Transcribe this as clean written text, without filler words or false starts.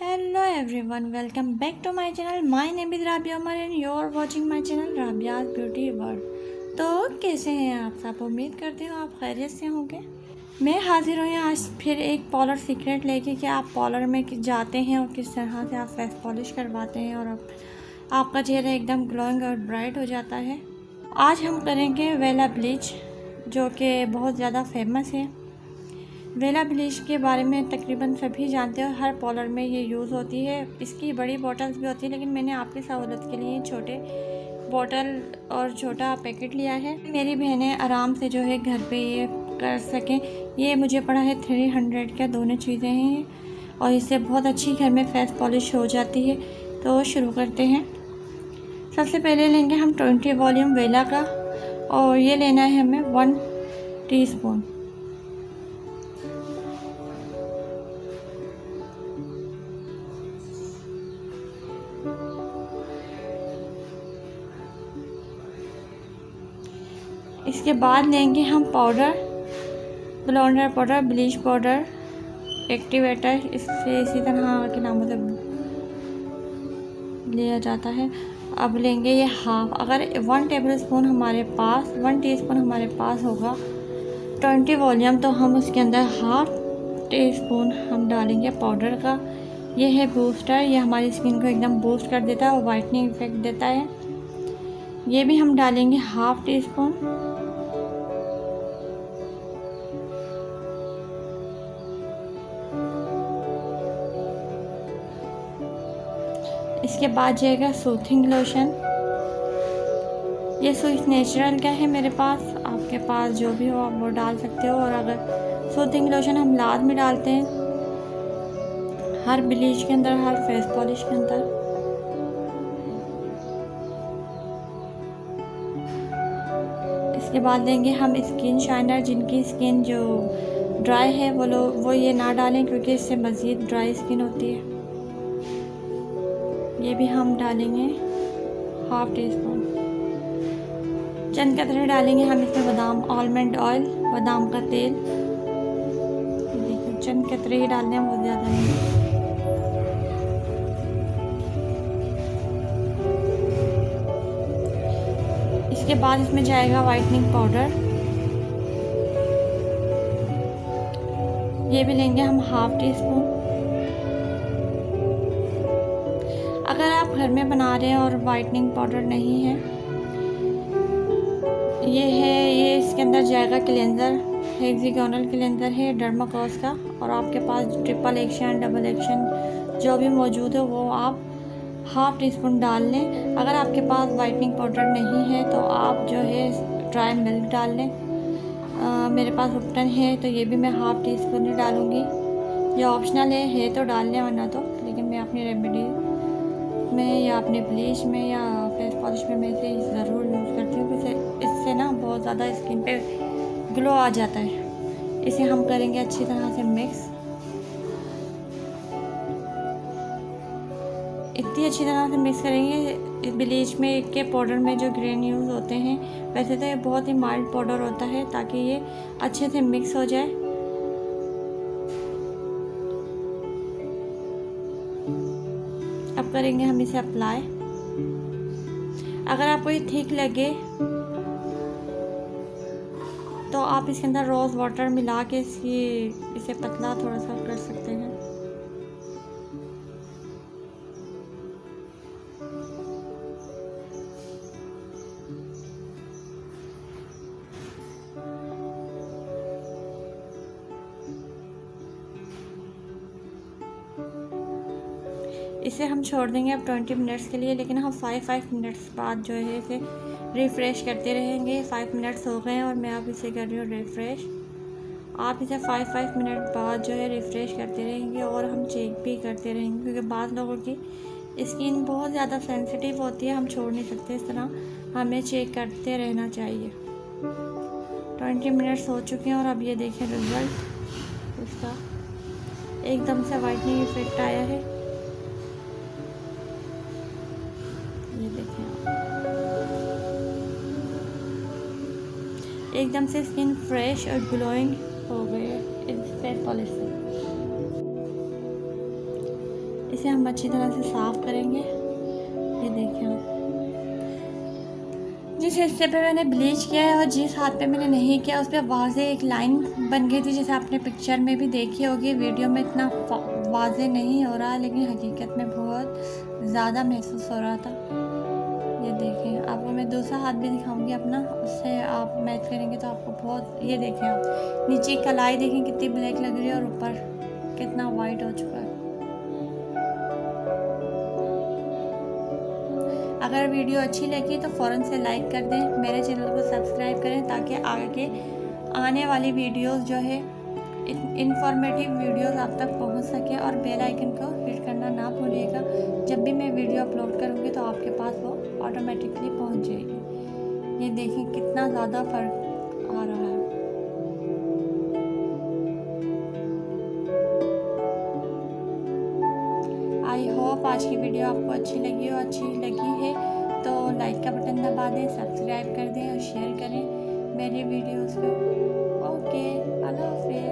Hello everyone, welcome back to my channel. My name is Rabia Umar and you are watching my channel Rabia's Beauty World. तो कैसे हैं आप सब? उम्मीद करती हूँ आप खैरियत से होंगे। मैं हाजिर हुई आज फिर एक पॉलर सीक्रेट लेके कि आप पॉलर में जाते हैं और किस तरह से आप फेस पॉलिश करवाते हैं और आपका चेहरा एकदम ग्लोइंग और ब्राइट हो जाता है। आज हम करेंगे वेला ब्लीच, जो कि बहुत ज़्यादा फेमस है। वेला ब्लीच के बारे में तकरीबन सभी जानते हो, हर पॉलर में ये यूज़ होती है। इसकी बड़ी बॉटल्स भी होती है, लेकिन मैंने आपकी सहूलत के लिए छोटे बॉटल और छोटा पैकेट लिया है। मेरी बहनें आराम से जो है घर पे ये कर सकें। ये मुझे पड़ा है 300 का, दोनों चीज़ें हैं और इससे बहुत अच्छी घर में फेस पॉलिश हो जाती है। तो शुरू करते हैं। सबसे पहले लेंगे हम 20 वॉल्यूम वेला का और ये लेना है हमें 1 टीस्पून। इसके बाद लेंगे हम powder, blender powder, bleach powder, activator, इससे इसी तरह के नामों से लिया जाता है। अब लेंगे ये हाफ, अगर 1 टेबलस्पून हमारे पास 1 टीस्पून हमारे पास होगा 20 वॉल्यूम, तो हम उसके अंदर हाफ टीस्पून हम डालेंगे पाउडर का। ये है बूस्टर, ये हमारी स्किन को एकदम बूस्ट कर देता है और वाइटनिंग इफेक्ट देता है। ये भी हम डालेंगे हाफ टीस्पून। इसके बाद जाएगा सूथिंग लोशन। ये स्विस नेचुरल का है मेरे पास, आपके पास जो भी हो आप वो डाल सकते हो। और अगर सूथिंग लोशन हम लाद में डालते हैं हर ब्लीच के अंदर, हर फेस पॉलिश के अंदर। इसके बाद देंगे हम स्किन शाइनर। जिनकी स्किन जो ड्राई है वो ये ना डालें, क्योंकि इससे मज़ीद ड्राई स्किन होती है। ये भी हम डालेंगे हाफ टीस्पून। चंद कतरे डालेंगे हम इसमें बादाम, आलमंड ऑयल, बादाम का तेल। देखिए चंद कतरे ही डालने हैं, बहुत ज़्यादा नहीं। इसके बाद इसमें जाएगा वाइटनिंग पाउडर। ये भी लेंगे हम हाफ टीस्पून। अगर आप घर में बना रहे हैं और वाइटनिंग पाउडर नहीं है, ये इसके अंदर जाएगा क्लेंजर, हेक्सागोनल क्लेंजर है डर्माकोस का। और आपके पास ट्रिपल एक्शन, डबल एक्शन जो भी मौजूद है वो आप हाफ टीस्पून डाल लें। अगर आपके पास वाइटनिंग पाउडर नहीं है तो आप जो है ड्राई मिल्क डाल लें। मेरे पास उपटन है तो ये भी मैं हाफ टीस्पून ही डालूँगी। ये ऑप्शनल है तो डाल लें, वरना तो। लेकिन मैं अपनी रेमेडी में या अपने ब्लीच में या फेस पॉलिश में मैं इसे ज़रूर यूज़ करती हूँ, क्योंकि इससे ना बहुत ज़्यादा स्किन पे ग्लो आ जाता है। इसे हम करेंगे अच्छी तरह से मिक्स। इतनी अच्छी तरह से मिक्स करेंगे। ब्लीच में के पाउडर में जो ग्रेन यूज़ होते हैं, वैसे तो ये बहुत ही माइल्ड पाउडर होता है, ताकि ये अच्छे से मिक्स हो जाए। अब करेंगे हम इसे अप्लाई। अगर आपको ये ठीक लगे तो आप इसके अंदर रोज़ वाटर मिला के इसे पतला थोड़ा सा कर सकते हैं। इसे हम छोड़ देंगे अब 20 मिनट्स के लिए, लेकिन हम 5 मिनट्स बाद जो है इसे रिफ़्रेश करते रहेंगे। 5 मिनट्स हो गए हैं और मैं अब इसे कर रही हूँ रिफ़्रेश। आप इसे 5 मिनट बाद जो है रिफ़्रेश करते रहेंगे और हम चेक भी करते रहेंगे, क्योंकि बाद लोगों की स्किन बहुत ज़्यादा सेंसिटिव होती है, हम छोड़ नहीं सकते इस तरह, हमें चेक करते रहना चाहिए। 20 मिनट्स हो चुके हैं और अब ये देखें रिज़ल्ट इसका, एकदम से वाइटनिंग इफेक्ट आया है। ये देखें एकदम से स्किन फ्रेश और ग्लोइंग हो गई है इस फेस पॉलिश से। इसे हम अच्छी तरह से साफ़ करेंगे। ये देखिए आप, जिस हिस्से पे मैंने ब्लीच किया है और जिस हाथ पे मैंने नहीं किया उस पर वाज़े एक लाइन बन गई थी, जैसे आपने पिक्चर में भी देखी होगी। वीडियो में इतना वाज़े नहीं हो रहा, लेकिन हकीकत में बहुत ज़्यादा महसूस हो रहा था। ये देखें, आपको मैं दूसरा हाथ भी दिखाऊंगी अपना, उससे आप मैच करेंगे तो आपको बहुत, ये देखें आप नीचे कलाई देखें कितनी ब्लैक लग रही है और ऊपर कितना वाइट हो चुका है। अगर वीडियो अच्छी लगी तो फ़ौरन से लाइक कर दें, मेरे चैनल को सब्सक्राइब करें ताकि आगे आने वाली वीडियोस जो है इंफॉर्मेटिव वीडियोस आप तक पहुंच सके, और बेल आइकन को हिट करना ना भूलिएगा। जब भी मैं वीडियो अपलोड करूंगी तो आपके पास वो ऑटोमेटिकली पहुंच जाएगी। ये देखें कितना ज़्यादा फ़र्क आ रहा है। आई होप आज की वीडियो आपको अच्छी लगी हो। अच्छी लगी है तो लाइक का बटन दबा दें, सब्सक्राइब कर दें और शेयर करें मेरी वीडियोस को। ओके, अल्लाह हाफ़िज़।